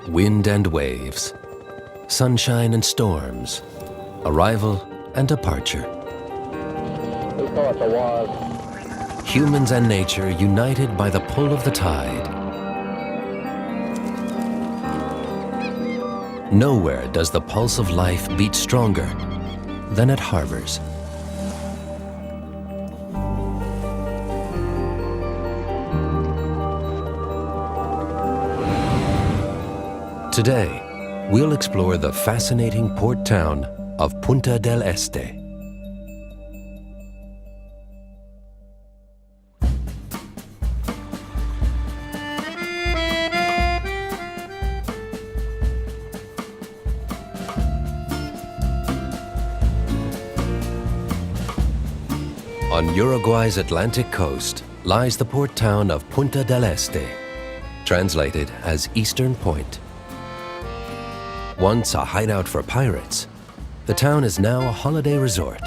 Wind and waves, sunshine and storms, arrival and departure. Humans and nature united by the pull of the tide. Nowhere does the pulse of life beat stronger than at harbors. Today, we'll explore the fascinating port town of Punta del Este. On Uruguay's Atlantic coast lies the port town of Punta del Este, translated as Eastern Point. Once a hideout for pirates, the town is now a holiday resort.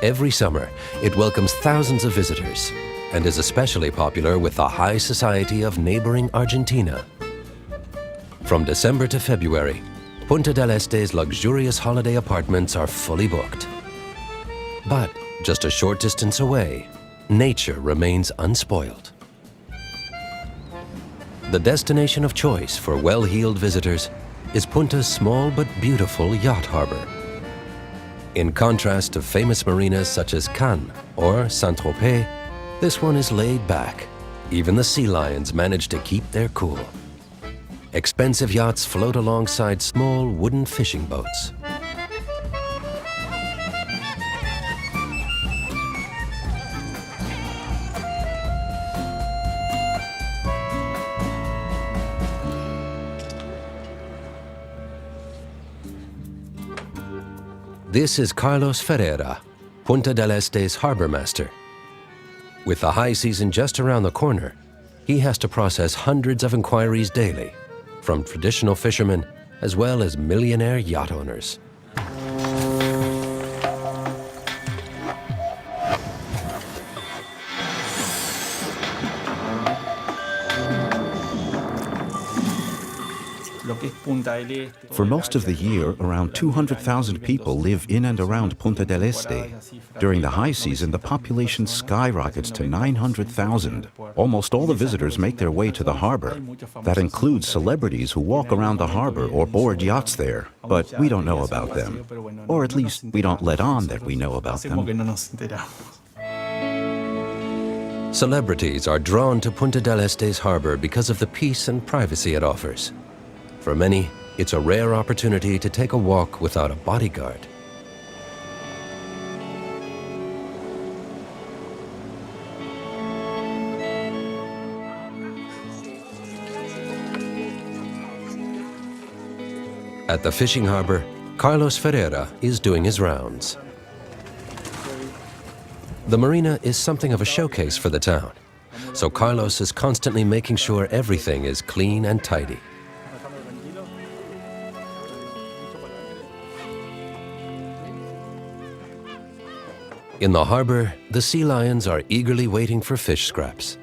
Every summer, it welcomes thousands of visitors and is especially popular with the high society of neighboring Argentina. From December to February, Punta del Este's luxurious holiday apartments are fully booked. But just a short distance away, nature remains unspoiled. The destination of choice for well-heeled visitors is Punta's small but beautiful yacht harbor. In contrast to famous marinas such as Cannes or Saint-Tropez, this one is laid back. Even the sea lions manage to keep their cool. Expensive yachts float alongside small wooden fishing boats. This is Carlos Ferreira, Punta del Este's harbor master. With the high season just around the corner, he has to process hundreds of inquiries daily, from traditional fishermen as well as millionaire yacht owners. For most of the year, around 200,000 people live in and around Punta del Este. During the high season, the population skyrockets to 900,000. Almost all the visitors make their way to the harbor. That includes celebrities who walk around the harbor or board yachts there. But we don't know about them. Or at least we don't let on that we know about them. Celebrities are drawn to Punta del Este's harbor because of the peace and privacy it offers. For many, it's a rare opportunity to take a walk without a bodyguard. At the fishing harbor, Carlos Ferreira is doing his rounds. The marina is something of a showcase for the town, so Carlos is constantly making sure everything is clean and tidy. In the harbor, the sea lions are eagerly waiting for fish scraps.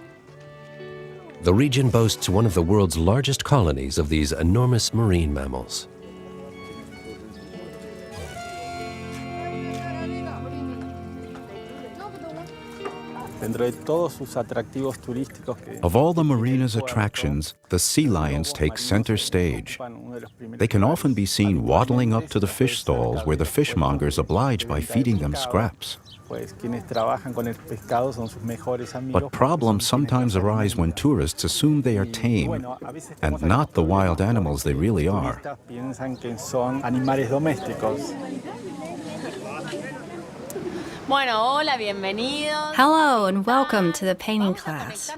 The region boasts one of the world's largest colonies of these enormous marine mammals. Of all the marina's attractions, the sea lions take center stage. They can often be seen waddling up to the fish stalls where the fishmongers oblige by feeding them scraps. But problems sometimes arise when tourists assume they are tame and not the wild animals they really are. Hello and welcome to the painting class.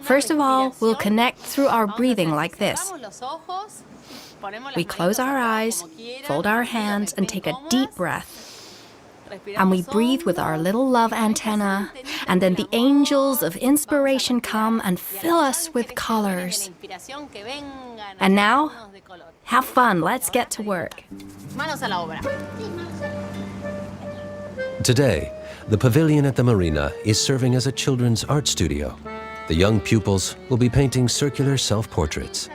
First of all, we'll connect through our breathing like this. We close our eyes, fold our hands, and take a deep breath. And we breathe with our little love antenna, and then the angels of inspiration come and fill us with colors. And now, have fun, let's get to work. Today, the pavilion at the marina is serving as a children's art studio. The young pupils will be painting circular self-portraits.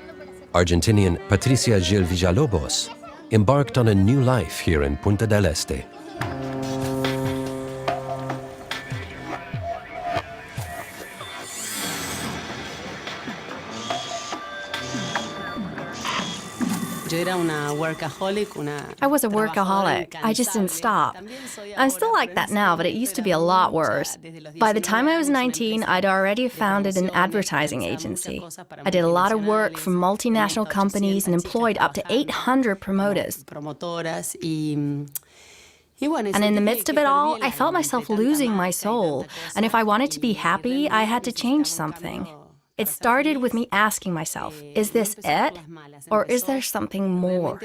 Argentinian Patricia Gil Villalobos embarked on a new life here in Punta del Este. I was a workaholic. I just didn't stop. I'm still like that now, but it used to be a lot worse. By the time I was 19, I'd already founded an advertising agency. I did a lot of work for multinational companies and employed up to 800 promoters. And in the midst of it all, I felt myself losing my soul. And if I wanted to be happy, I had to change something. It started with me asking myself, is this it? Or is there something more?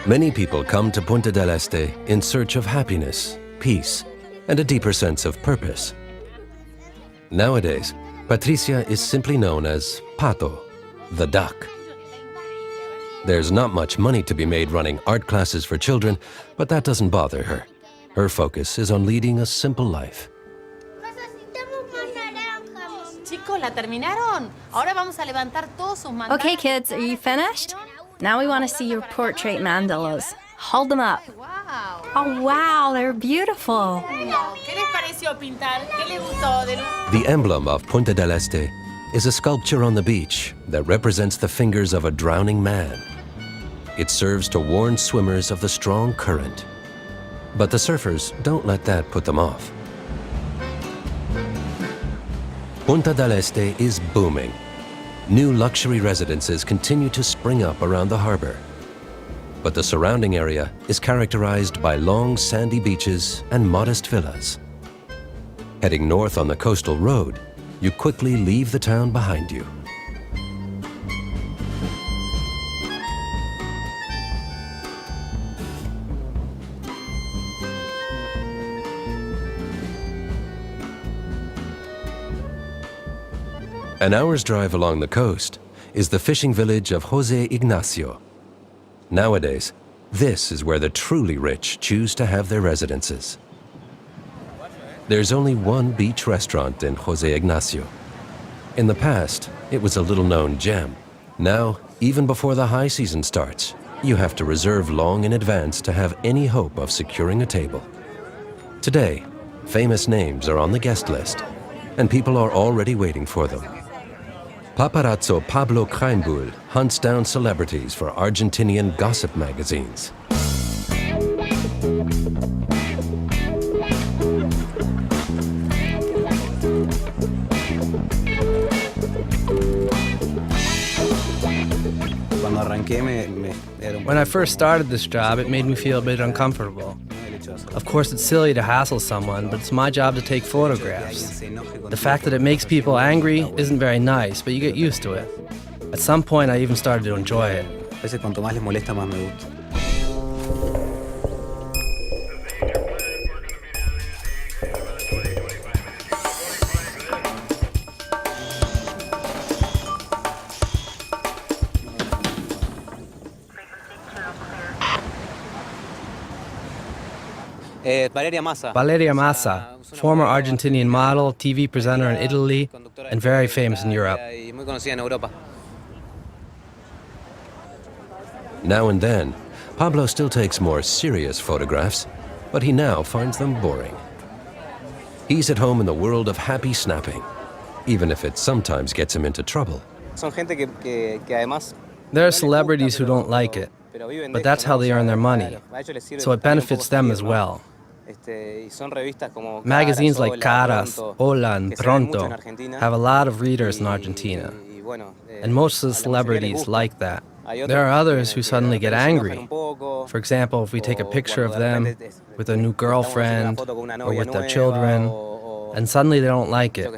Many people come to Punta del Este in search of happiness, peace, and a deeper sense of purpose. Nowadays, Patricia is simply known as Pato, the duck. There's not much money to be made running art classes for children, but that doesn't bother her. Her focus is on leading a simple life. Okay, kids, are you finished? Now we want to see your portrait mandalas. Hold them up. Oh, wow, they're beautiful. The emblem of Punta del Este is a sculpture on the beach that represents the fingers of a drowning man. It serves to warn swimmers of the strong current. But the surfers don't let that put them off. Punta del Este is booming. New luxury residences continue to spring up around the harbor. But the surrounding area is characterized by long sandy beaches and modest villas. Heading north on the coastal road, you quickly leave the town behind you. An hour's drive along the coast is the fishing village of José Ignacio. Nowadays, this is where the truly rich choose to have their residences. There's only one beach restaurant in José Ignacio. In the past, it was a little-known gem. Now, even before the high season starts, you have to reserve long in advance to have any hope of securing a table. Today, famous names are on the guest list, and people are already waiting for them. Paparazzo Pablo Creinbull hunts down celebrities for Argentinian gossip magazines. When I first started this job, it made me feel a bit uncomfortable. Of course, it's silly to hassle someone, but it's my job to take photographs. The fact that it makes people angry isn't very nice, but you get used to it. At some point, I even started to enjoy it. Valeria Massa, former Argentinian model, TV presenter in Italy, and very famous in Europe. Now and then, Pablo still takes more serious photographs, but he now finds them boring. He's at home in the world of happy snapping, even if it sometimes gets him into trouble. There are celebrities who don't like it, but that's how they earn their money, so it benefits them as well. Magazines like Caras, Hola, and Pronto have a lot of readers in Argentina, and most of the celebrities like that. There are others who suddenly get angry. For example, if we take a picture of them with a new girlfriend or with their children, and suddenly they don't like it,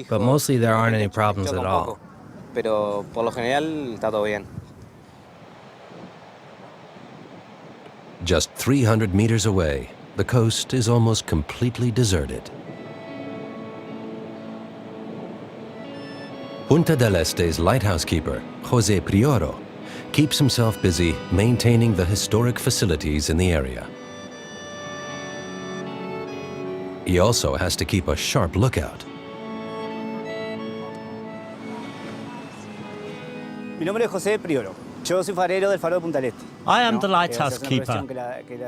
but mostly there aren't any problems at all. Just 300 meters away, the coast is almost completely deserted. Punta del Este's lighthouse keeper, José Prioro, keeps himself busy maintaining the historic facilities in the area. He also has to keep a sharp lookout. I am the lighthouse keeper.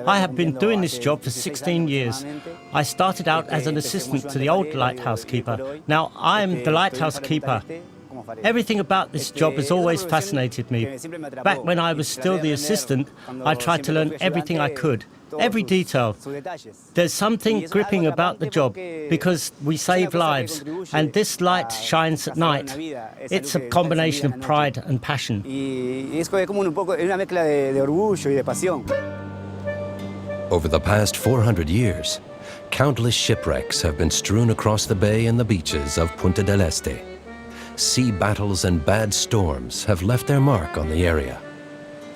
I have been doing this job for 16 years. I started out as an assistant to the old lighthouse keeper. Now I am the lighthouse keeper. Everything about this job has always fascinated me. Back when I was still the assistant, I tried to learn everything I could, every detail. There's something gripping about the job because we save lives, and this light shines at night. It's a combination of pride and passion. Over the past 400 years, countless shipwrecks have been strewn across the bay and the beaches of Punta del Este. Sea battles and bad storms have left their mark on the area.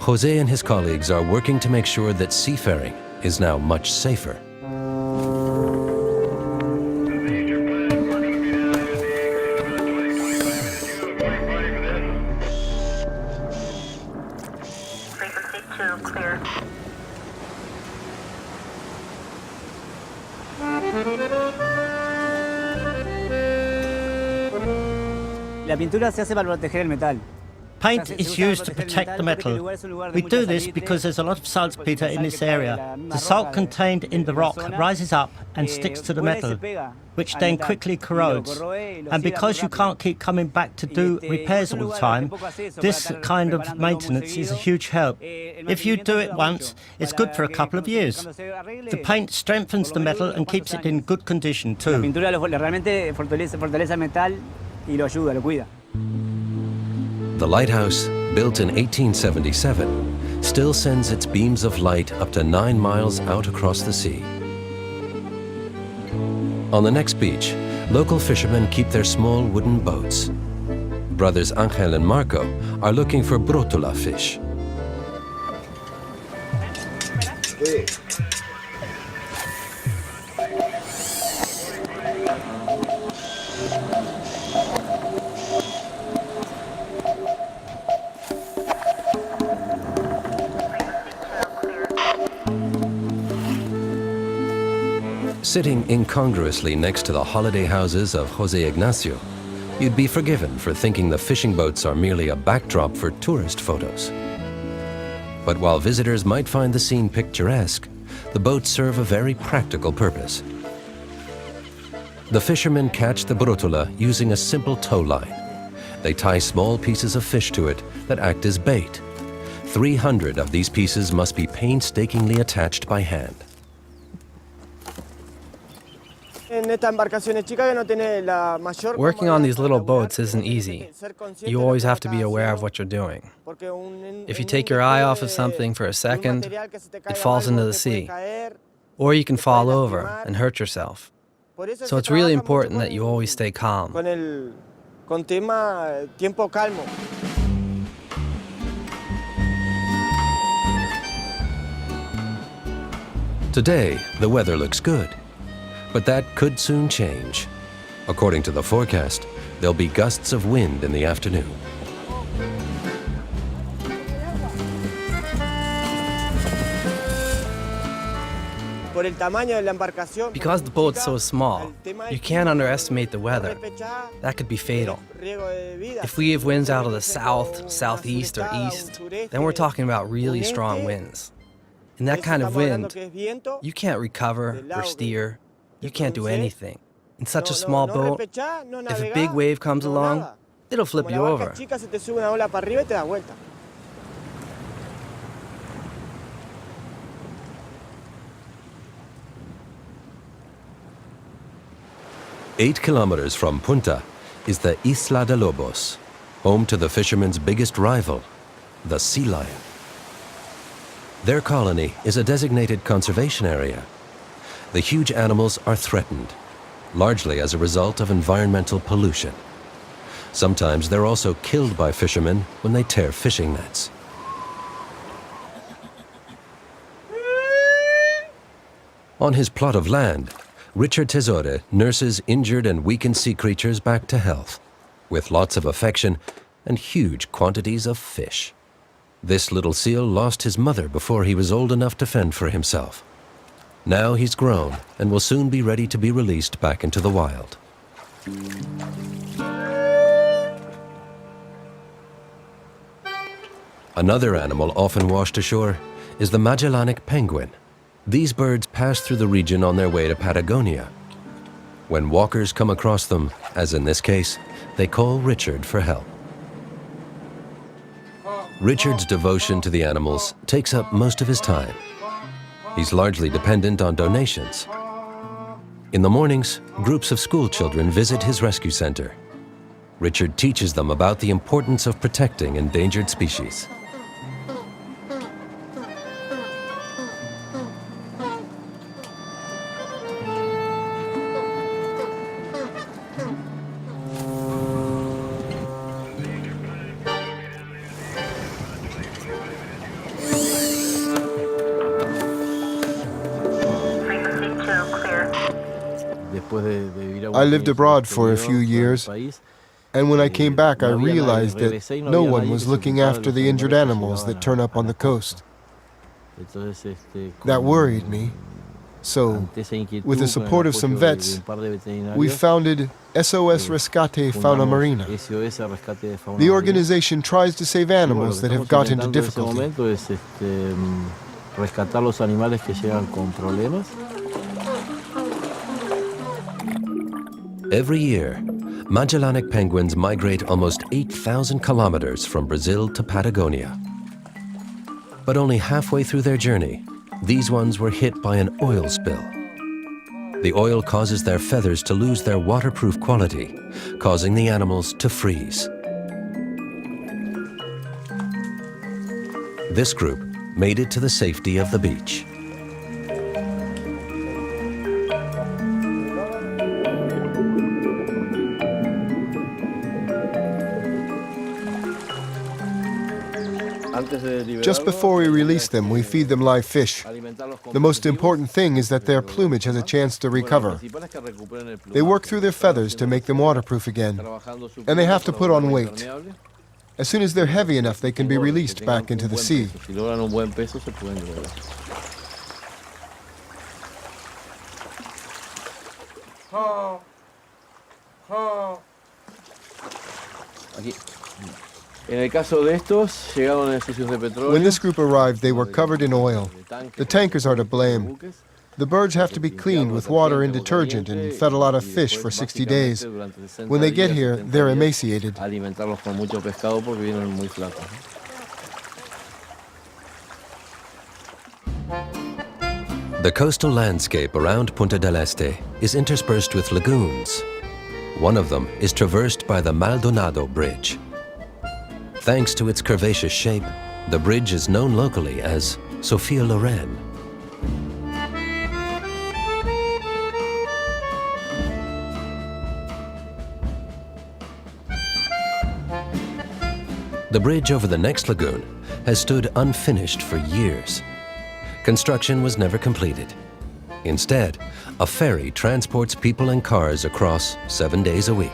Jose and his colleagues are working to make sure that seafaring is now much safer. Paint is used to protect the metal. We do this because there's a lot of saltpeter in this area. The salt contained in the rock rises up and sticks to the metal, which then quickly corrodes. And because you can't keep coming back to do repairs all the time, this kind of maintenance is a huge help. If you do it once, it's good for a couple of years. The paint strengthens the metal and keeps it in good condition too. The lighthouse, built in 1877, still sends its beams of light up to 9 miles out across the sea. On the next beach, local fishermen keep their small wooden boats. Brothers Angel and Marco are looking for brotula fish. Sitting incongruously next to the holiday houses of Jose Ignacio, you'd be forgiven for thinking the fishing boats are merely a backdrop for tourist photos. But while visitors might find the scene picturesque, the boats serve a very practical purpose. The fishermen catch the brotula using a simple tow line. They tie small pieces of fish to it that act as bait. 300 of these pieces must be painstakingly attached by hand. Working on these little boats isn't easy. You always have to be aware of what you're doing. If you take your eye off of something for a second, it falls into the sea. Or you can fall over and hurt yourself. So it's really important that you always stay calm. Today, the weather looks good. But that could soon change. According to the forecast, there'll be gusts of wind in the afternoon. Because the boat's so small, you can't underestimate the weather. That could be fatal. If we have winds out of the south, southeast, or east, then we're talking about really strong winds. In that kind of wind, you can't recover or steer. You can't do anything. In such a small boat, if a big wave comes along, it'll flip you over. Eight kilometers from Punta is the Isla de Lobos, home to the fishermen's biggest rival, the sea lion. Their colony is a designated conservation area. The huge animals are threatened, largely as a result of environmental pollution. Sometimes they're also killed by fishermen when they tear fishing nets. On his plot of land, Richard Tesore nurses injured and weakened sea creatures back to health, with lots of affection and huge quantities of fish. This little seal lost his mother before he was old enough to fend for himself. Now he's grown and will soon be ready to be released back into the wild. Another animal often washed ashore is the Magellanic penguin. These birds pass through the region on their way to Patagonia. When walkers come across them, as in this case, they call Richard for help. Richard's devotion to the animals takes up most of his time. He's largely dependent on donations. In the mornings, groups of school children visit his rescue center. Richard teaches them about the importance of protecting endangered species. I lived abroad for a few years, and when I came back I realized that no one was looking after the injured animals that turn up on the coast. That worried me. So, with the support of some vets, we founded SOS Rescate Fauna Marina. The organization tries to save animals that have got into difficulty. Every year, Magellanic penguins migrate almost 8,000 kilometers from Brazil to Patagonia. But only halfway through their journey, these ones were hit by an oil spill. The oil causes their feathers to lose their waterproof quality, causing the animals to freeze. This group made it to the safety of the beach. Just before we release them, we feed them live fish. The most important thing is that their plumage has a chance to recover. They work through their feathers to make them waterproof again, and they have to put on weight. As soon as they're heavy enough, they can be released back into the sea. When this group arrived, they were covered in oil. The tankers are to blame. The birds have to be cleaned with water and detergent and fed a lot of fish for 60 days. When they get here, they're emaciated. The coastal landscape around Punta del Este is interspersed with lagoons. One of them is traversed by the Maldonado Bridge. Thanks to its curvaceous shape, the bridge is known locally as Sophia Loren. The bridge over the next lagoon has stood unfinished for years. Construction was never completed. Instead, a ferry transports people and cars across 7 days a week.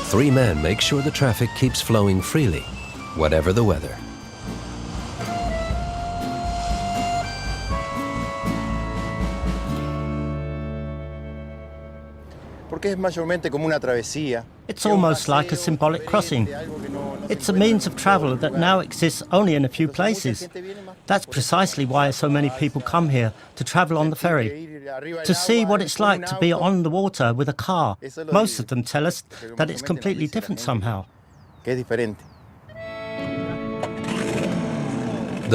Three men make sure the traffic keeps flowing freely, whatever the weather. It's almost like a symbolic crossing. It's a means of travel that now exists only in a few places. That's precisely why so many people come here to travel on the ferry, to see what it's like to be on the water with a car. Most of them tell us that it's completely different somehow. The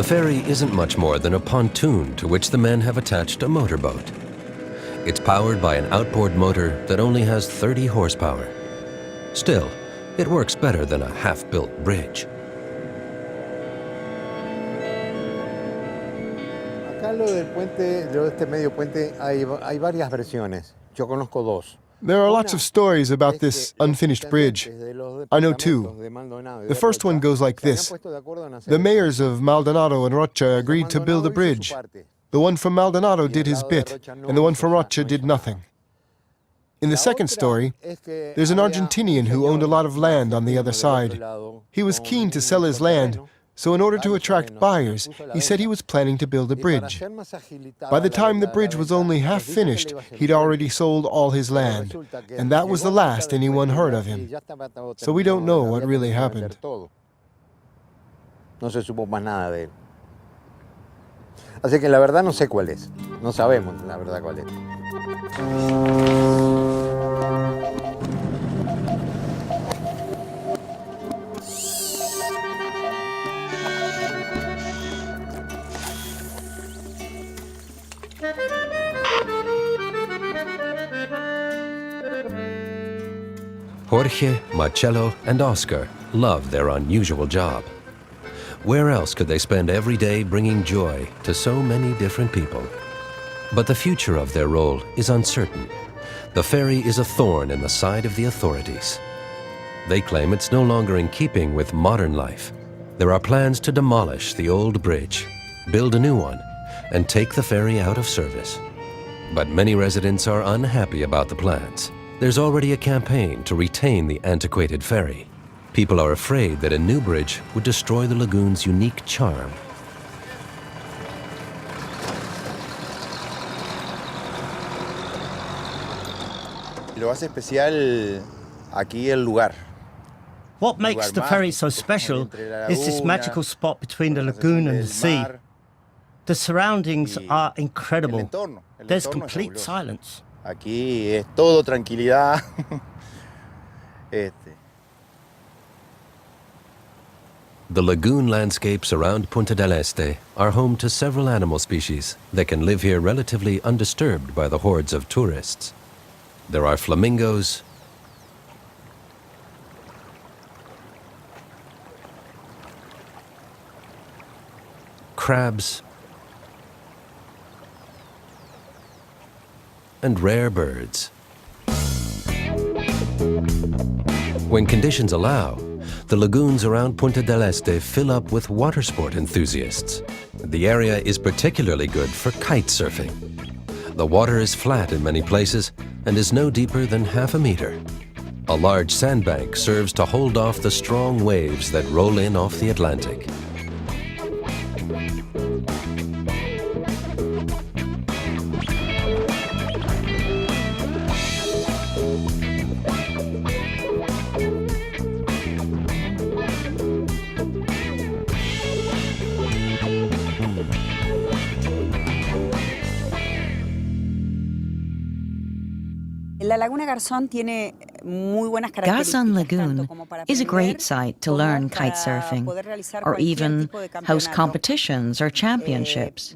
ferry isn't much more than a pontoon to which the men have attached a motorboat. It's powered by an outboard motor that only has 30 horsepower. Still, it works better than a half-built bridge. There are lots of stories about this unfinished bridge. I know two. The first one goes like this. The mayors of Maldonado and Rocha agreed to build a bridge. The one from Maldonado did his bit, and the one from Rocha did nothing. In the second story, there's an Argentinian who owned a lot of land on the other side. He was keen to sell his land, So in order to attract buyers, he said he was planning to build a bridge. By the time the bridge was only half finished, he'd already sold all his land, and that was the last anyone heard of him. So we don't know what really happened. No se supo más nada de él. Así que la verdad no sé cuál es. No sabemos la verdad cuál es. Jorge, Marcello, and Oscar love their unusual job. Where else could they spend every day bringing joy to so many different people? But the future of their role is uncertain. The ferry is a thorn in the side of the authorities. They claim it's no longer in keeping with modern life. There are plans to demolish the old bridge, build a new one, and take the ferry out of service. But many residents are unhappy about the plans. There's already a campaign to retain the antiquated ferry. People are afraid that a new bridge would destroy the lagoon's unique charm. Lo hace especial aquí el lugar. What makes the ferry so special is this magical spot between the lagoon and the sea. The surroundings are incredible. There's complete silence. Aquí es todo tranquilidad. The lagoon landscapes around Punta del Este are home to several animal species that can live here relatively undisturbed by the hordes of tourists. There are flamingos, crabs, and rare birds. When conditions allow, the lagoons around Punta del Este fill up with water sport enthusiasts. The area is particularly good for kite surfing. The water is flat in many places and is no deeper than half a meter. A large sandbank serves to hold off the strong waves that roll in off the Atlantic. Garzon Lagoon is a great site to learn kite surfing, or even host competitions or championships.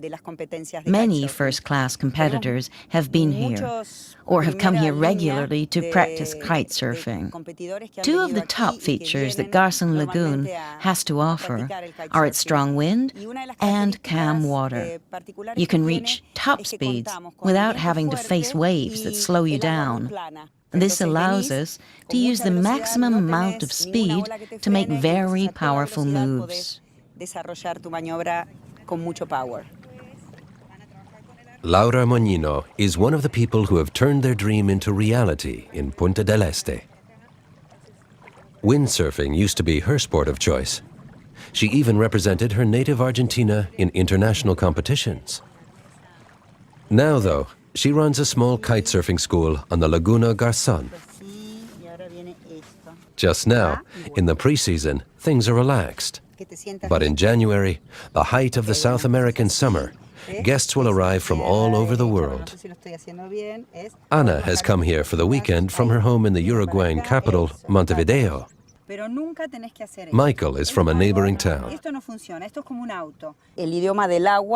Many first-class competitors have been here, or have come here regularly to practice kite surfing. Two of the top features that Garzon Lagoon has to offer are its strong wind and calm water. You can reach top speeds without having to face waves that slow you down. This allows us to use the maximum amount of speed to make very powerful moves. Laura Moñino is one of the people who have turned their dream into reality in Punta del Este. Windsurfing used to be her sport of choice. She even represented her native Argentina in international competitions. Now, though, she runs a small kitesurfing school on the Laguna Garzon. Just now, in the pre-season, things are relaxed. But in January, the height of the South American summer, guests will arrive from all over the world. Ana has come here for the weekend from her home in the Uruguayan capital, Montevideo. Michael is from a neighboring town. The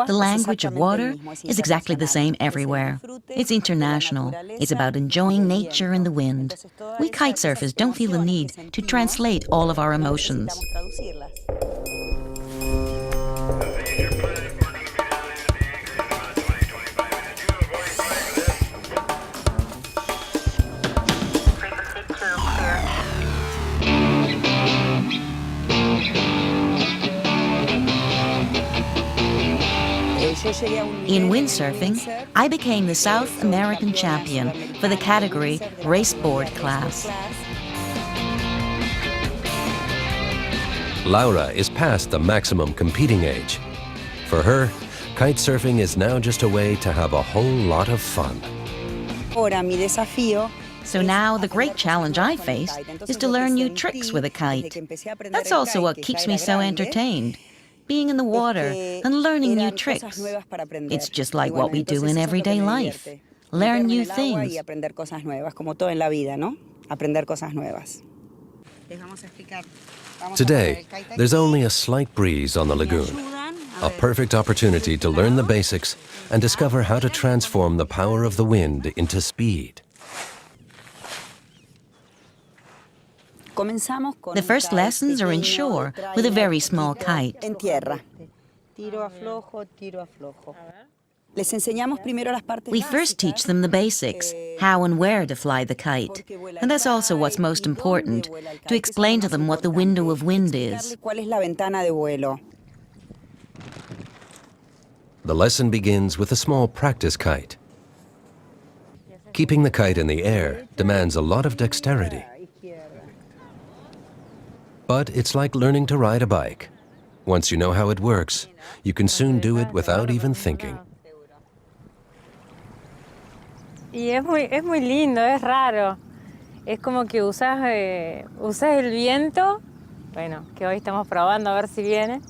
language of water is exactly the same everywhere. It's international. It's about enjoying nature and the wind. We kitesurfers don't feel the need to translate all of our emotions. In windsurfing, I became the South American champion for the category raceboard class. Laura is past the maximum competing age. For her, kite surfing is now just a way to have a whole lot of fun. So now the great challenge I face is to learn new tricks with a kite. That's also what keeps me so entertained, being in the water and learning new tricks. It's just like what we do in everyday life. Learn new things. Today, there's only a slight breeze on the lagoon, a perfect opportunity to learn the basics and discover how to transform the power of the wind into speed. The first lessons are inshore with a very small kite. We first teach them the basics, how and where to fly the kite. And that's also what's most important, to explain to them what the window of wind is. The lesson begins with a small practice kite. Keeping the kite in the air demands a lot of dexterity. But it's like learning to ride a bike. Once you know how it works, you can soon do it without even thinking. Y es muy lindo, es raro. Es como que usas el viento, bueno, que hoy estamos probando a ver si viene,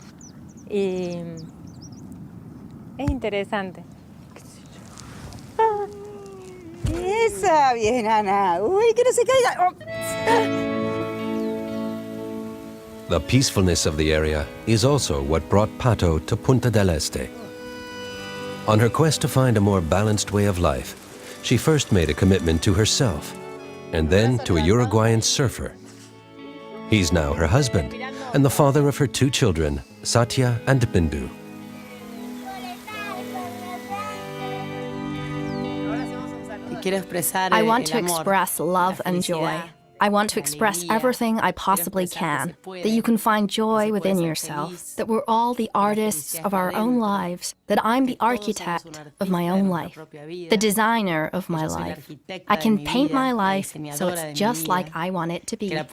y es interesante. Esa, bien, Ana. Uy, que no se caiga. Oh. The peacefulness of the area is also what brought Pato to Punta del Este. On her quest to find a more balanced way of life, she first made a commitment to herself, and then to a Uruguayan surfer. He's now her husband, and the father of her 2 children, Satya and Bindu. I want to express love and joy. I want to express everything I possibly can, that you can find joy within yourself, that we're all the artists of our own lives, that I'm the architect of my own life, the designer of my life. I can paint my life so it's just like I want it to be. The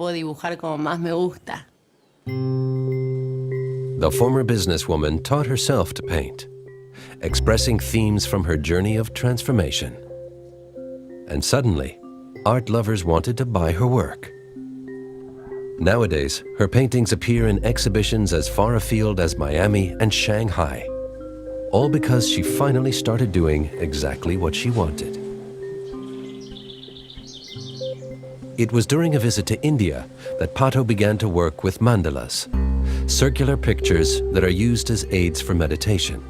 former businesswoman taught herself to paint, expressing themes from her journey of transformation. And suddenly, art lovers wanted to buy her work. Nowadays, her paintings appear in exhibitions as far afield as Miami and Shanghai, all because she finally started doing exactly what she wanted. It was during a visit to India that Pato began to work with mandalas, circular pictures that are used as aids for meditation.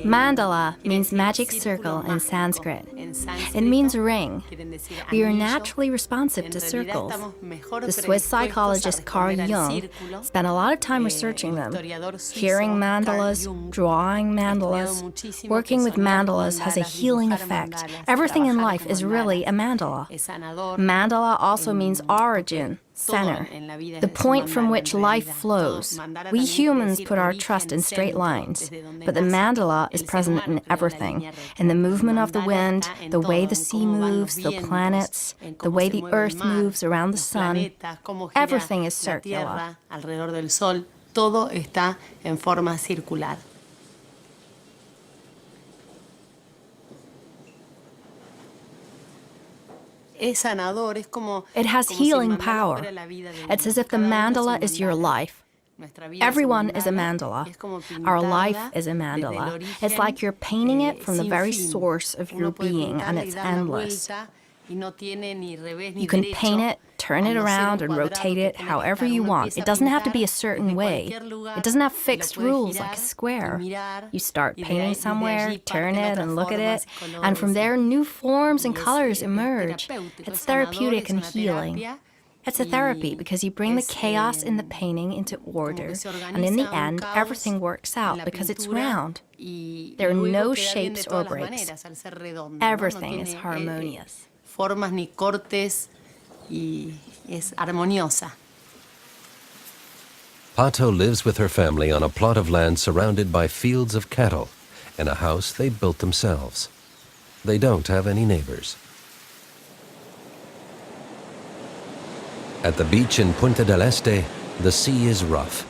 Mandala means magic circle in Sanskrit. It means ring. We are naturally responsive to circles. The Swiss psychologist Carl Jung spent a lot of time researching them. Hearing mandalas, drawing mandalas, working with mandalas has a healing effect. Everything in life is really a mandala. Mandala also means origin, center, the point from which life flows. We humans put our trust in straight lines, but the mandala is present in everything, in the movement of the wind, the way the sea moves, the planets, the way the earth moves around the sun. Everything is circular. Todo está en forma circular. It has healing power. It's as if the mandala is your life. Everyone is a mandala. Our life is a mandala. It's like you're painting it from the very source of your being, and it's endless. You can paint it, turn it around, and rotate it however you want. It doesn't have to be a certain way. It doesn't have fixed rules like a square. You start painting somewhere, turn it, and look at it, and from there new forms and colors emerge. It's therapeutic and healing. It's a therapy because you bring the chaos in the painting into order, and in the end, everything works out because it's round. There are no shapes or breaks. Everything is harmonious. Formas ni cortes y es armoniosa. Pato lives with her family on a plot of land surrounded by fields of cattle and a house they built themselves. They don't have any neighbors. At the beach in Punta del Este, the sea is rough.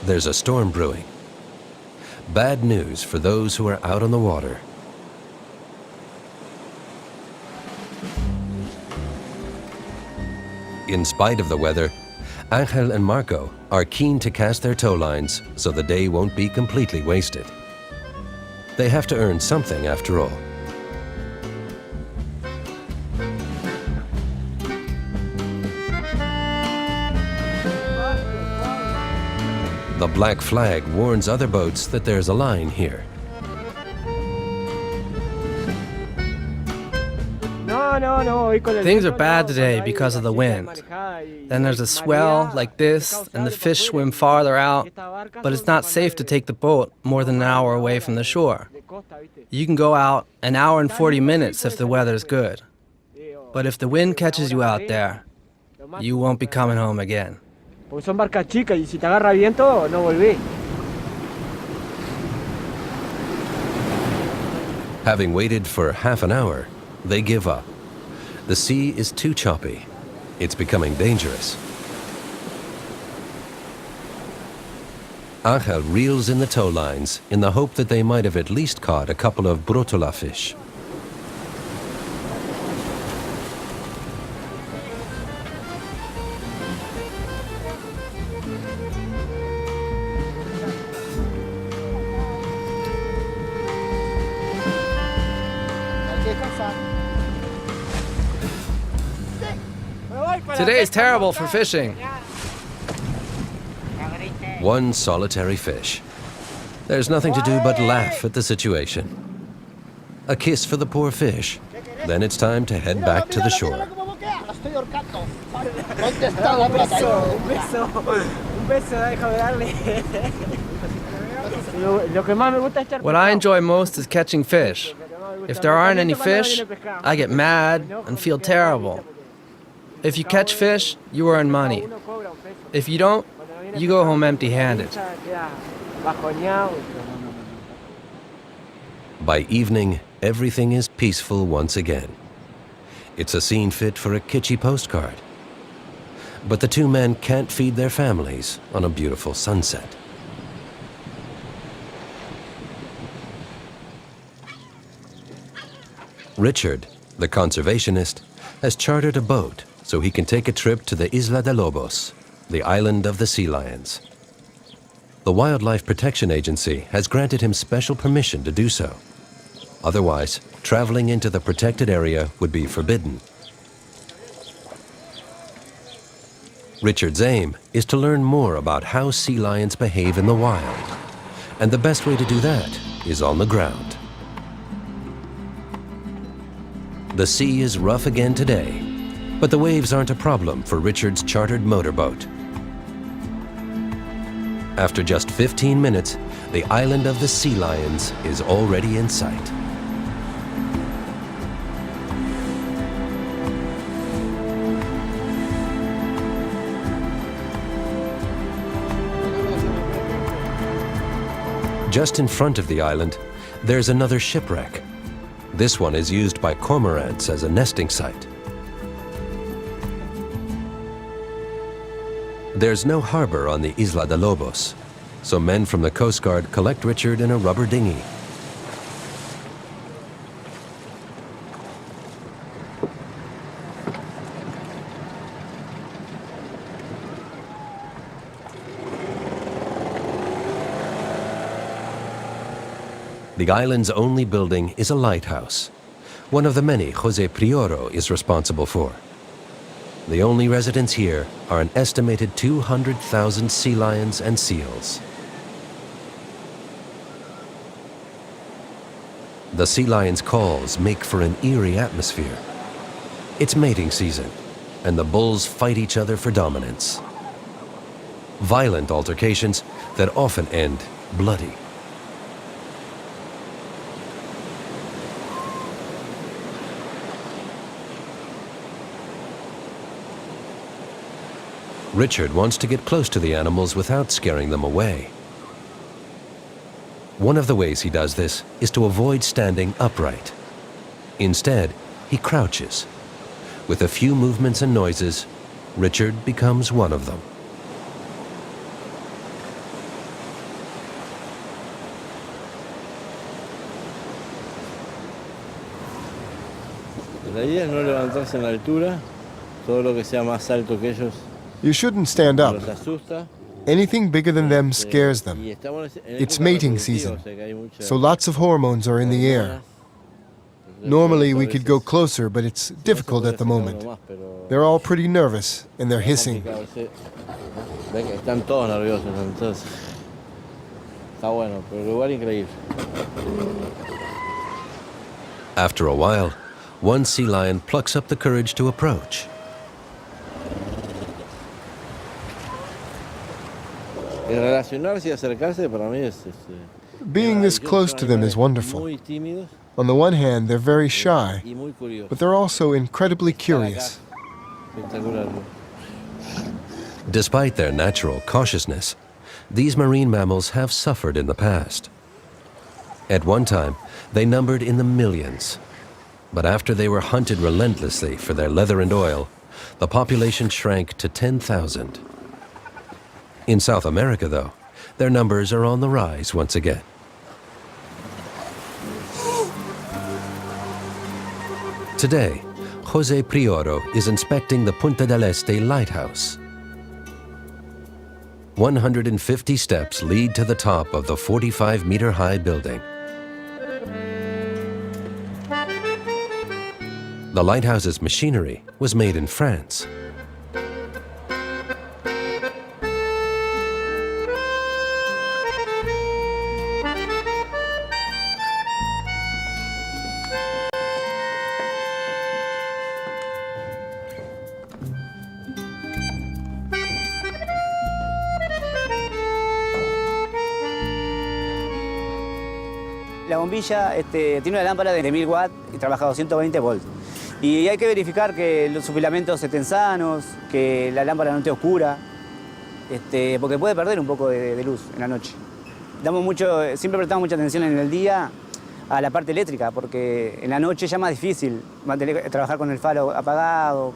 There's a storm brewing. Bad news for those who are out on the water. In spite of the weather, Angel and Marco are keen to cast their tow lines so the day won't be completely wasted. They have to earn something after all. The black flag warns other boats that there's a line here. Things are bad today because of the wind. Then there's a swell like this, and the fish swim farther out, but it's not safe to take the boat more than an hour away from the shore. You can go out an hour and 40 minutes if the weather's good. But if the wind catches you out there, you won't be coming home again. Having waited for half an hour, they give up. The sea is too choppy. It's becoming dangerous. Angel reels in the tow lines in the hope that they might have at least caught a couple of brotola fish. Today is terrible for fishing. One solitary fish. There's nothing to do but laugh at the situation. A kiss for the poor fish. Then it's time to head back to the shore. What I enjoy most is catching fish. If there aren't any fish, I get mad and feel terrible. If you catch fish, you earn money. If you don't, you go home empty-handed. By evening, everything is peaceful once again. It's a scene fit for a kitschy postcard. But the two men can't feed their families on a beautiful sunset. Richard, the conservationist, has chartered a boat so he can take a trip to the Isla de Lobos, the island of the sea lions. The Wildlife Protection Agency has granted him special permission to do so. Otherwise, traveling into the protected area would be forbidden. Richard's aim is to learn more about how sea lions behave in the wild, and the best way to do that is on the ground. The sea is rough again today, but the waves aren't a problem for Richard's chartered motorboat. After just 15 minutes, the island of the sea lions is already in sight. Just in front of the island, there's another shipwreck. This one is used by cormorants as a nesting site. There's no harbor on the Isla de Lobos, so men from the Coast Guard collect Richard in a rubber dinghy. The island's only building is a lighthouse, one of the many Jose Prioro is responsible for. The only residents here are an estimated 200,000 sea lions and seals. The sea lion's calls make for an eerie atmosphere. It's mating season, and the bulls fight each other for dominance. Violent altercations that often end bloody. Richard wants to get close to the animals without scaring them away. One of the ways he does this is to avoid standing upright. Instead, he crouches. With a few movements and noises, Richard becomes one of them. La idea es no levantarse en la altura, todo lo que sea más alto que ellos. You shouldn't stand up. Los asusta. Anything bigger than them scares them. It's mating season, so lots of hormones are in the air. Normally we could go closer, but it's difficult at the moment. They're all pretty nervous, and they're hissing. Están todos nerviosos, entonces está bueno, pero el lugar increíble. After a while, one sea lion plucks up the courage to approach. El relacionarse y acercarse para mí es Being this close to them is wonderful. On the one hand, they're very shy, but they're also incredibly curious. Despite their natural cautiousness, these marine mammals have suffered in the past. At one time, they numbered in the millions. But after they were hunted relentlessly for their leather and oil, the population shrank to 10,000. In South America, though, their numbers are on the rise once again. Today, Jose Prioro is inspecting the Punta del Este lighthouse. 150 steps lead to the top of the 45-meter-high building. The lighthouse's machinery was made in France. La bombilla tiene una lámpara de 1000 watts y trabaja a 220 volts. Y hay que verificar que los filamentos estén sanos, que la lámpara no esté oscura, porque puede perder un poco de luz en la noche. Siempre prestamos mucha atención en el día a la parte eléctrica, porque en la noche ya es más difícil trabajar con el faro apagado.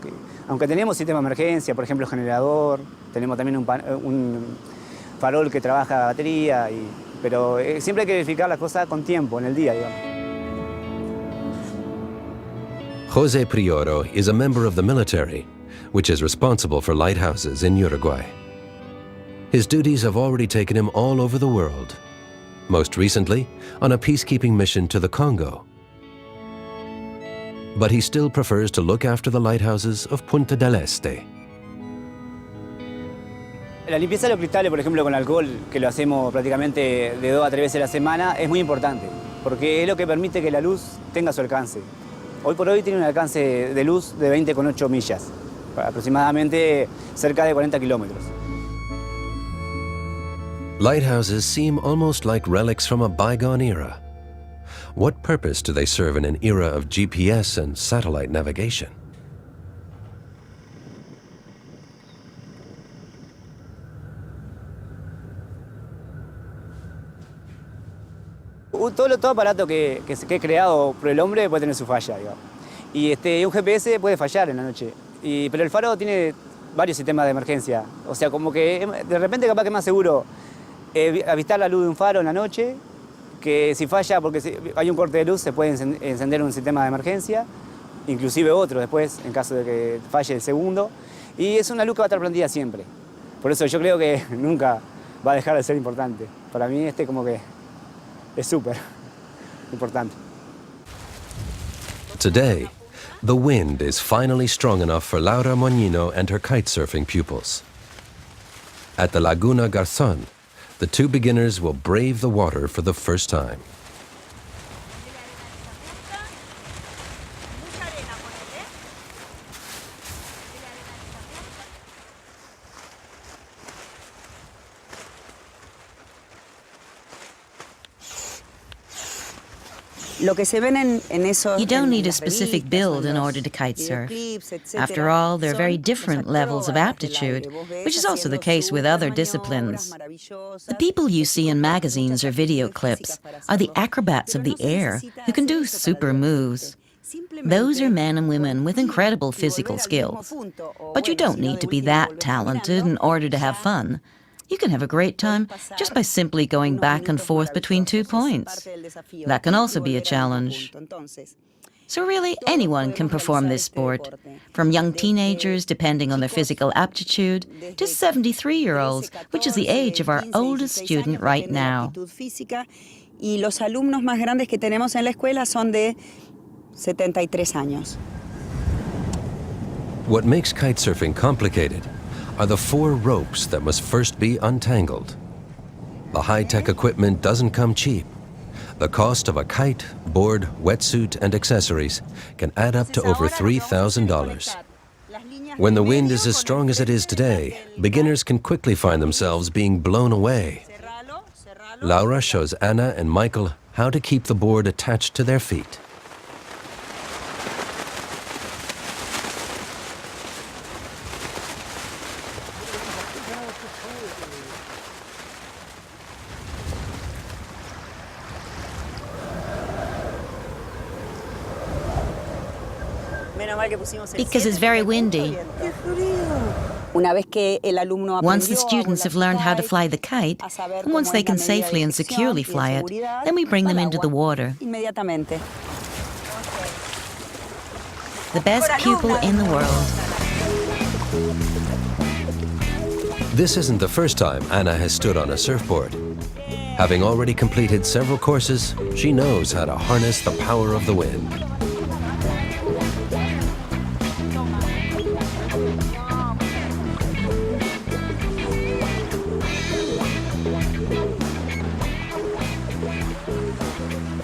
Aunque tenemos sistema de emergencia, por ejemplo, generador, tenemos también un farol que trabaja a batería, pero siempre hay que verificar las cosas con tiempo, en el día, digamos. Jose Prioro is a member of the military, which is responsible for lighthouses in Uruguay. His duties have already taken him all over the world, most recently on a peacekeeping mission to the Congo. But he still prefers to look after the lighthouses of Punta del Este. La limpieza de los cristales, por ejemplo, con alcohol, que lo hacemos prácticamente de 2 a 3 veces a la semana, es muy importante, porque es lo que permite que la luz tenga su alcance. Hoy por hoy tiene un alcance de luz de 20,8 millas, aproximadamente cerca de 40 kilómetros. Lighthouses seem almost like relics from a bygone era. What purpose do they serve in an era of GPS and satellite navigation? Todo aparato que es creado por el hombre puede tener su falla, digamos. Y un GPS puede fallar en la noche. Pero el faro tiene varios sistemas de emergencia. O sea, como que de repente capaz que es más seguro avistar la luz de un faro en la noche, que si falla porque hay un corte de luz se puede encender un sistema de emergencia, inclusive otro después en caso de que falle el segundo. Y es una luz que va a estar prendida siempre. Por eso yo creo que nunca va a dejar de ser importante. Para mí como que es súper importante. Today, the wind is finally strong enough for Laura Moñino and her kitesurfing pupils. At the Laguna Garzón, the two beginners will brave the water for the first time. You don't need a specific build in order to kite surf. After all, there are very different levels of aptitude, which is also the case with other disciplines. The people you see in magazines or video clips are the acrobats of the air who can do super moves. Those are men and women with incredible physical skills. But you don't need to be that talented in order to have fun. You can have a great time just by simply going back and forth between 2 points. That can also be a challenge. So really, anyone can perform this sport, from young teenagers, depending on their physical aptitude, to 73-year-olds, which is the age of our oldest student right now. Y los alumnos más grandes que tenemos en la escuela son de 73 años. What makes kitesurfing complicated are the 4 ropes that must first be untangled. The high-tech equipment doesn't come cheap. The cost of a kite, board, wetsuit, and accessories can add up to over $3,000. When the wind is as strong as it is today, beginners can quickly find themselves being blown away. Laura shows Anna and Michael how to keep the board attached to their feet. Because it's very windy. Once the students have learned how to fly the kite, and once they can safely and securely fly it, then we bring them into the water. The best pupil in the world. This isn't the first time Anna has stood on a surfboard. Having already completed several courses, she knows how to harness the power of the wind.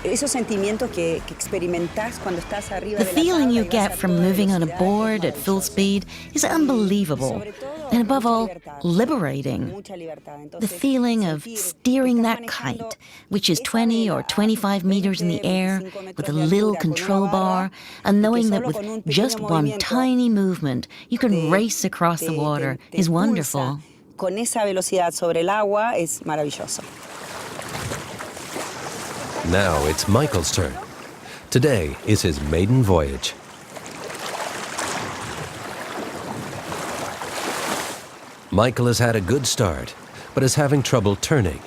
The feeling you get from moving on a board at full speed is unbelievable, and above all, liberating. The feeling of steering that kite, which is 20 or 25 meters in the air, with a little control bar, and knowing that with just one tiny movement, you can race across the water, is wonderful. Con esa velocidad sobre el agua es maravilloso. Now it's Michael's turn. Today is his maiden voyage. Michael has had a good start, but is having trouble turning.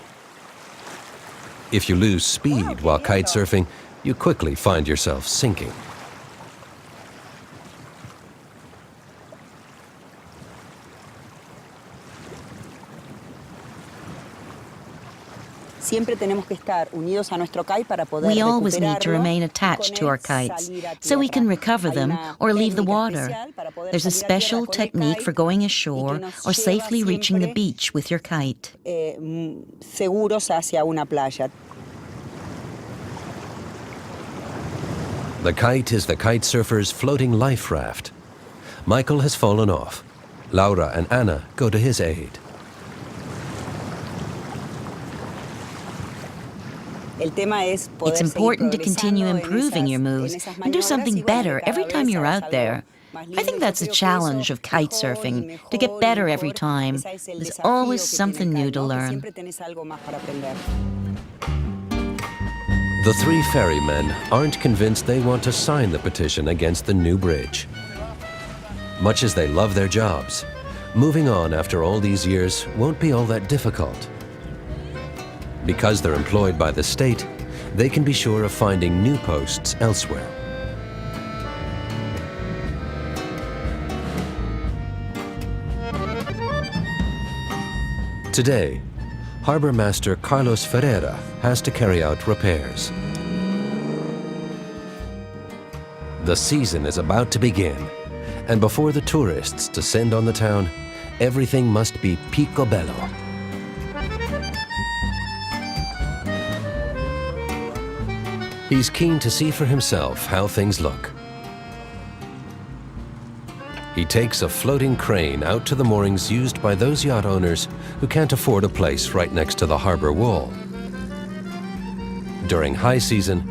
If you lose speed while kitesurfing, you quickly find yourself sinking. We always need to remain attached to our kites so we can recover them or leave the water. There's a special technique for going ashore or safely reaching the beach with your kite. The kite is the kite surfer's floating life raft. Michael has fallen off. Laura and Anna go to his aid. It's important to continue improving your moves and do something better every time you're out there. I think that's the challenge of kite surfing, to get better every time. There's always something new to learn. The 3 ferrymen aren't convinced they want to sign the petition against the new bridge. Much as they love their jobs, moving on after all these years won't be all that difficult. Because they're employed by the state, they can be sure of finding new posts elsewhere. Today, Harbor Master Carlos Ferreira has to carry out repairs. The season is about to begin, and before the tourists descend on the town, everything must be picobello. He's keen to see for himself how things look. He takes a floating crane out to the moorings used by those yacht owners who can't afford a place right next to the harbor wall. During high season,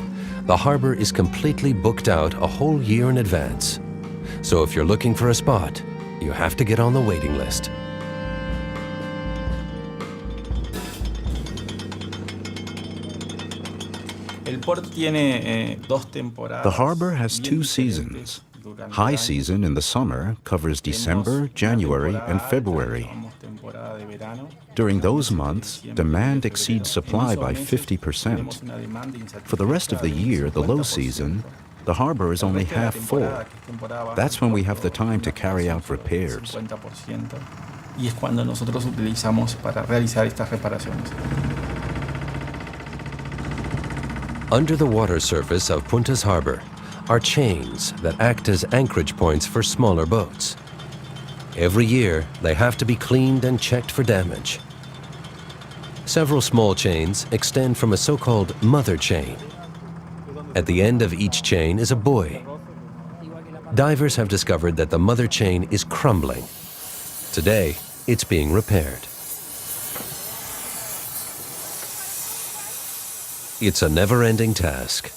the harbor is completely booked out a whole year in advance. So if you're looking for a spot, you have to get on the waiting list. The harbor has 2 seasons. High season in the summer covers December, January, and February. During those months, demand exceeds supply by 50%. For the rest of the year, the low season, the harbor is only half full. That's when we have the time to carry out repairs. Under the water surface of Punta's harbor are chains that act as anchorage points for smaller boats. Every year, they have to be cleaned and checked for damage. Several small chains extend from a so-called mother chain. At the end of each chain is a buoy. Divers have discovered that the mother chain is crumbling. Today, it's being repaired. It's a never-ending task.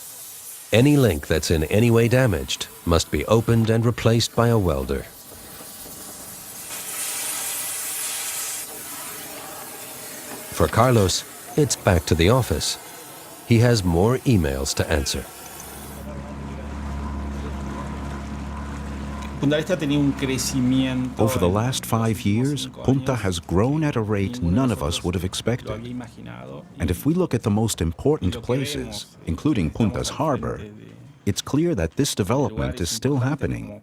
Any link that's in any way damaged must be opened and replaced by a welder. For Carlos, it's back to the office. He has more emails to answer. Over the last 5 years, Punta has grown at a rate none of us would have expected. And if we look at the most important places, including Punta's harbor, it's clear that this development is still happening.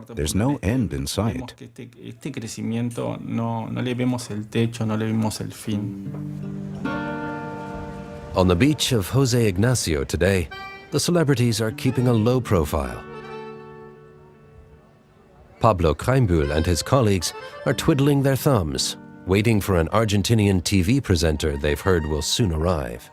There's no end in sight. On the beach of Jose Ignacio today, the celebrities are keeping a low profile. Pablo Kreimbühl and his colleagues are twiddling their thumbs, waiting for an Argentinian TV presenter they've heard will soon arrive.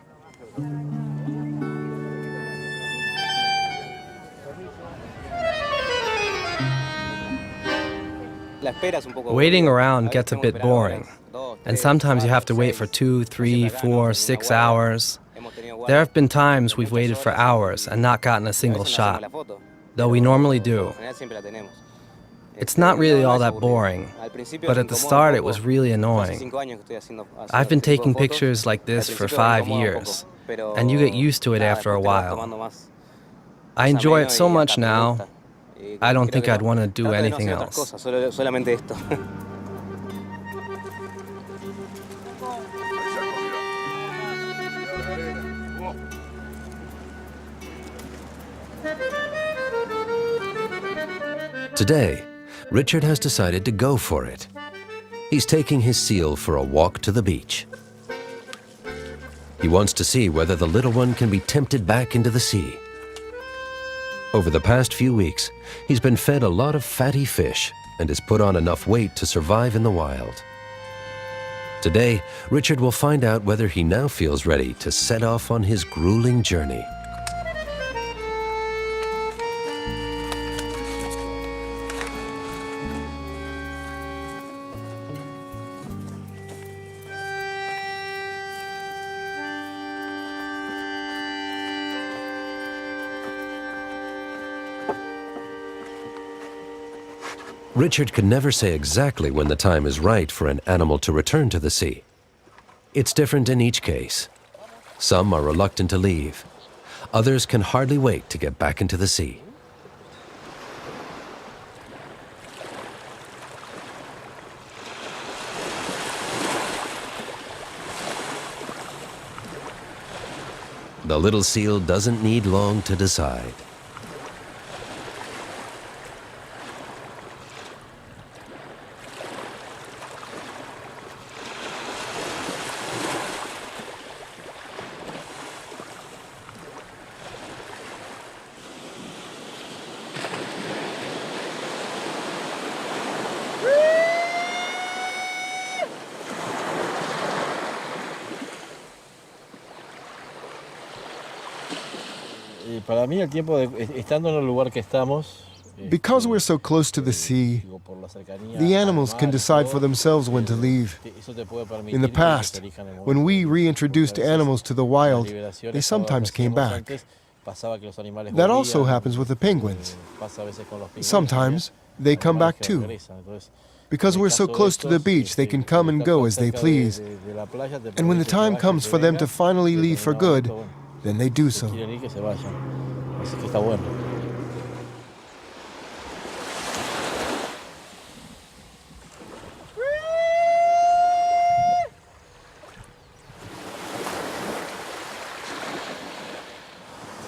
Waiting around gets a bit boring, and sometimes you have to wait for 2, 3, 4, 6 hours. There have been times we've waited for hours and not gotten a single shot, though we normally do. It's not really all that boring, but at the start it was really annoying. I've been taking pictures like this for 5 years, and you get used to it after a while. I enjoy it so much now, I don't think I'd want to do anything else. Today, Richard has decided to go for it. He's taking his seal for a walk to the beach. He wants to see whether the little one can be tempted back into the sea. Over the past few weeks, he's been fed a lot of fatty fish and has put on enough weight to survive in the wild. Today, Richard will find out whether he now feels ready to set off on his grueling journey. Richard can never say exactly when the time is right for an animal to return to the sea. It's different in each case. Some are reluctant to leave. Others can hardly wait to get back into the sea. The little seal doesn't need long to decide. Because we're so close to the sea, the animals can decide for themselves when to leave. In the past, when we reintroduced animals to the wild, they sometimes came back. That also happens with the penguins. Sometimes they come back too. Because we're so close to the beach, they can come and go as they please. And when the time comes for them to finally leave for good, then they do so.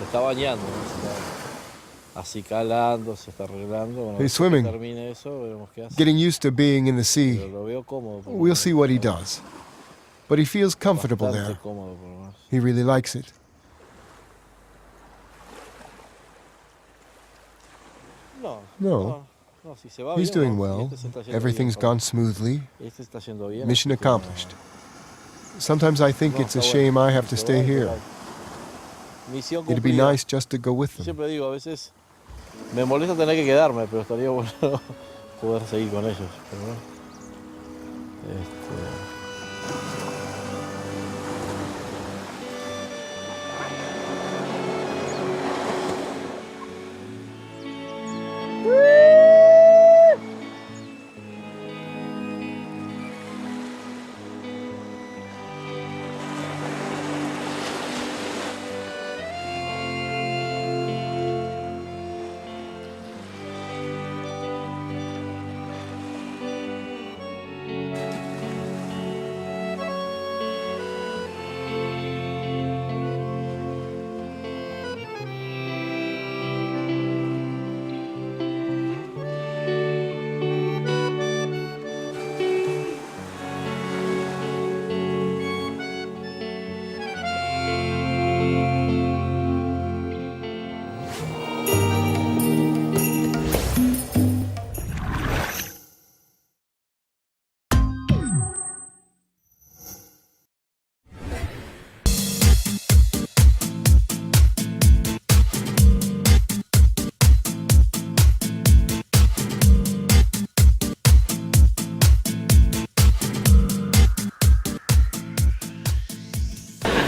Está bañando, ¿no? Se está acicalando, se está arreglando. Bueno, He's swimming, termine eso, veremos qué hace. getting used to being in the sea. Pero lo veo cómodo, We'll see what he does. But he feels comfortable bastante there. cómodo, por lo menos. He really likes it. No, si se va he's bien, doing no. well. Este se está haciendo Everything's bien, gone smoothly. Este está haciendo bien, Mission así que, accomplished. Sometimes I think it's a shame I have to stay here. misión It'd be cumplida. nice just to go with them. Siempre digo, a veces me molesta tener que quedarme, pero estaría bueno poder seguir con ellos. Pero bueno.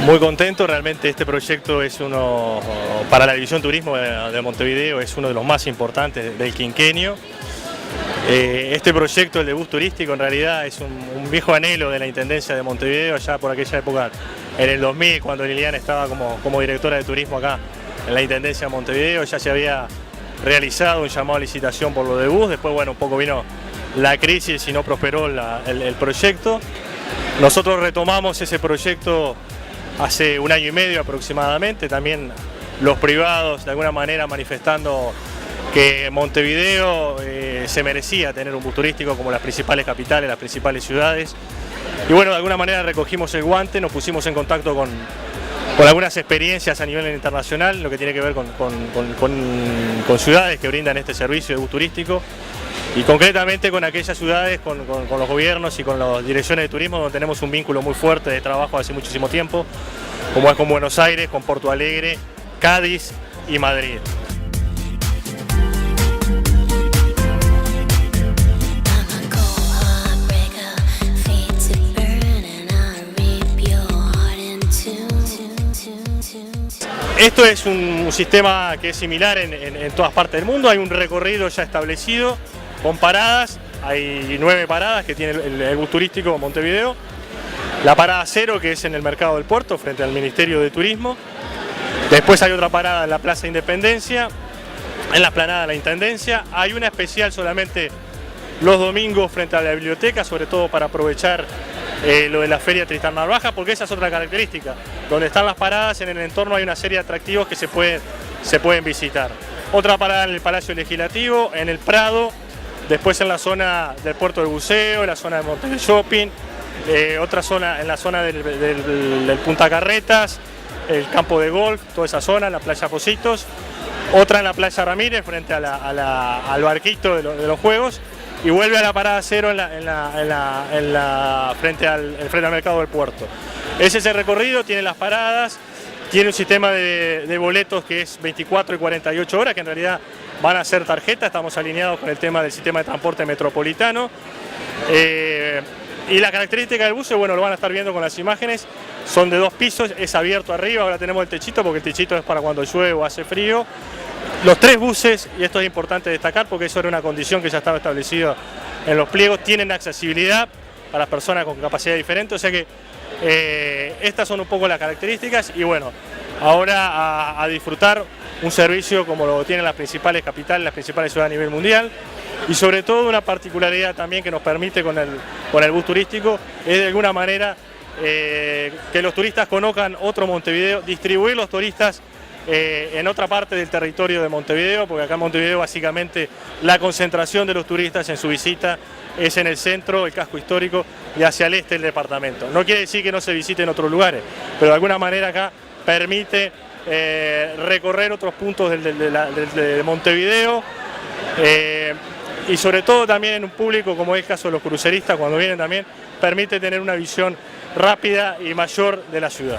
Muy contento, realmente este proyecto es uno, para la División Turismo de Montevideo, es uno de los más importantes del quinquenio. Este proyecto, el de bus turístico, en realidad es un viejo anhelo de la Intendencia de Montevideo, allá por aquella época, en el 2000, cuando Liliana estaba como directora de turismo acá en la Intendencia de Montevideo, ya se había realizado un llamado a licitación por lo de bus, después bueno, un poco vino la crisis y no prosperó el proyecto. Nosotros retomamos ese proyecto hace un año y medio aproximadamente, también los privados de alguna manera manifestando que Montevideo se merecía tener un bus turístico como las principales capitales, las principales ciudades. Y bueno, de alguna manera recogimos el guante, nos pusimos en contacto con algunas experiencias a nivel internacional, lo que tiene que ver con ciudades que brindan este servicio de bus turístico. Y concretamente con aquellas ciudades, con los gobiernos y con las direcciones de turismo donde tenemos un vínculo muy fuerte de trabajo hace muchísimo tiempo, como es con Buenos Aires, con Porto Alegre, Cádiz y Madrid. Esto es un sistema que es similar en todas partes del mundo, hay un recorrido ya establecido con paradas, hay 9 paradas que tiene el bus turístico Montevideo. La parada 0 que es en el mercado del puerto frente al Ministerio de Turismo. Después hay otra parada en la Plaza Independencia, en la explanada de la Intendencia. Hay una especial solamente los domingos frente a la biblioteca, sobre todo para aprovechar lo de la Feria Tristán Narvaja, porque esa es otra característica. Donde están las paradas, en el entorno hay una serie de atractivos que se pueden visitar. Otra parada en el Palacio Legislativo, en el Prado, después en la zona del Puerto del Buceo, en la zona de Montevideo Shopping, otra zona en la zona del Punta Carretas, el campo de golf, toda esa zona, la playa Positos, otra en la playa Ramírez frente al barquito de los juegos, y vuelve a la parada 0 frente al mercado del puerto. Ese es el recorrido, tiene las paradas, tiene un sistema de boletos que es 24 y 48 horas, que en realidad van a ser tarjetas, estamos alineados con el tema del sistema de transporte metropolitano. Y la característica del buceo, bueno, lo van a estar viendo con las imágenes, son de 2 pisos, es abierto arriba, ahora tenemos el techito porque el techito es para cuando llueve o hace frío. Los 3 buses, y esto es importante destacar porque eso era una condición que ya estaba establecida en los pliegos, tienen accesibilidad para las personas con capacidad diferente, o sea que estas son un poco las características y bueno, ahora a disfrutar un servicio como lo tienen las principales capitales, las principales ciudades a nivel mundial y sobre todo una particularidad también que nos permite con el bus turístico es de alguna manera que los turistas conozcan otro Montevideo, distribuir los turistas en otra parte del territorio de Montevideo, porque acá en Montevideo básicamente la concentración de los turistas en su visita es en el centro, el casco histórico y hacia el este del departamento. No quiere decir que no se visiten otros lugares, pero de alguna manera acá permite recorrer otros puntos de Montevideo y sobre todo también en un público como es el caso de los cruceristas cuando vienen también, permite tener una visión rápida y mayor de la ciudad.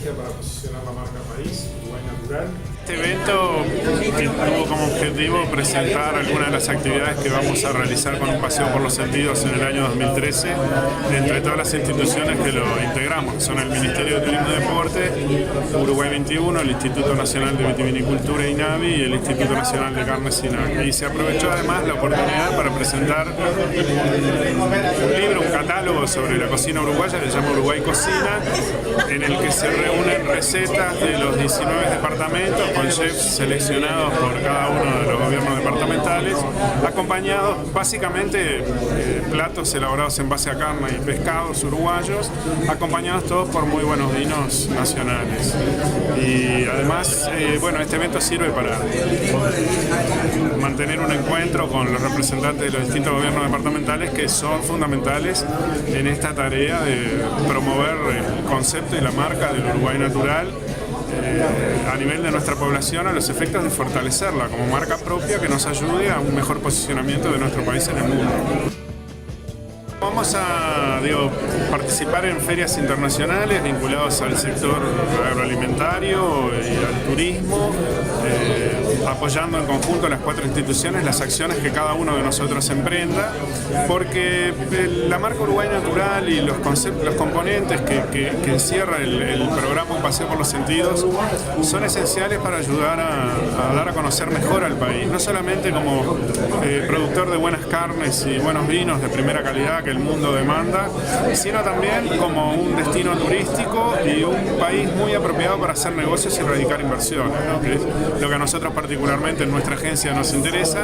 Para posicionar la marca país, Uruguay natural. Este evento que tuvo como objetivo presentar algunas de las actividades que vamos a realizar con un paseo por los sentidos en el año 2013 entre todas las instituciones que lo integramos, son el Ministerio de Turismo y Deporte, Uruguay 21, el Instituto Nacional de Vitivinicultura INAVI y el Instituto Nacional de Carnes INAVI. Y se aprovechó además la oportunidad para presentar un libro, un catálogo sobre la cocina uruguaya que se llama Uruguay Cocina, en el que se reúnen recetas de los 19 departamentos con chefs seleccionados por cada uno de los gobiernos departamentales, acompañados básicamente platos elaborados en base a carne y pescados uruguayos, acompañados todos por muy buenos vinos nacionales. Y además, bueno, este evento sirve para mantener un encuentro con los representantes de los distintos gobiernos departamentales que son fundamentales en esta tarea de promover el concepto y la marca del Uruguay natural a nivel de nuestra población a los efectos de fortalecerla como marca propia que nos ayude a un mejor posicionamiento de nuestro país en el mundo. Vamos a participar en ferias internacionales vinculadas al sector agroalimentario y al turismo, apoyando en conjunto las 4 instituciones las acciones que cada uno de nosotros emprenda, porque la marca Uruguay Natural y los componentes que encierra el programa Un Paseo por los Sentidos son esenciales para ayudar a dar a conocer mejor al país, no solamente como productor de buenas carnes y buenos vinos de primera calidad que el mundo demanda, sino también como un destino turístico y un país muy apropiado para hacer negocios y radicar inversiones, ¿no? Que es lo que a nosotros particularmente en nuestra agencia nos interesa.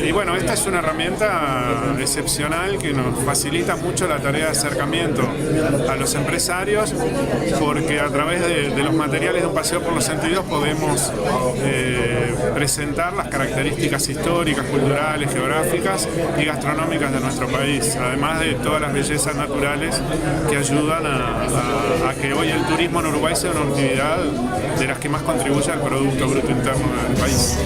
Y bueno, esta es una herramienta excepcional que nos facilita mucho la tarea de acercamiento a los empresarios, porque a través de los materiales de Un Paseo por los Sentidos podemos presentar las características históricas, culturales, geográficas y gastronómicas de nuestro país, además de todas las bellezas naturales que ayudan a que hoy el turismo en Uruguay sea una actividad de las que más contribuye al Producto Bruto Interno del país.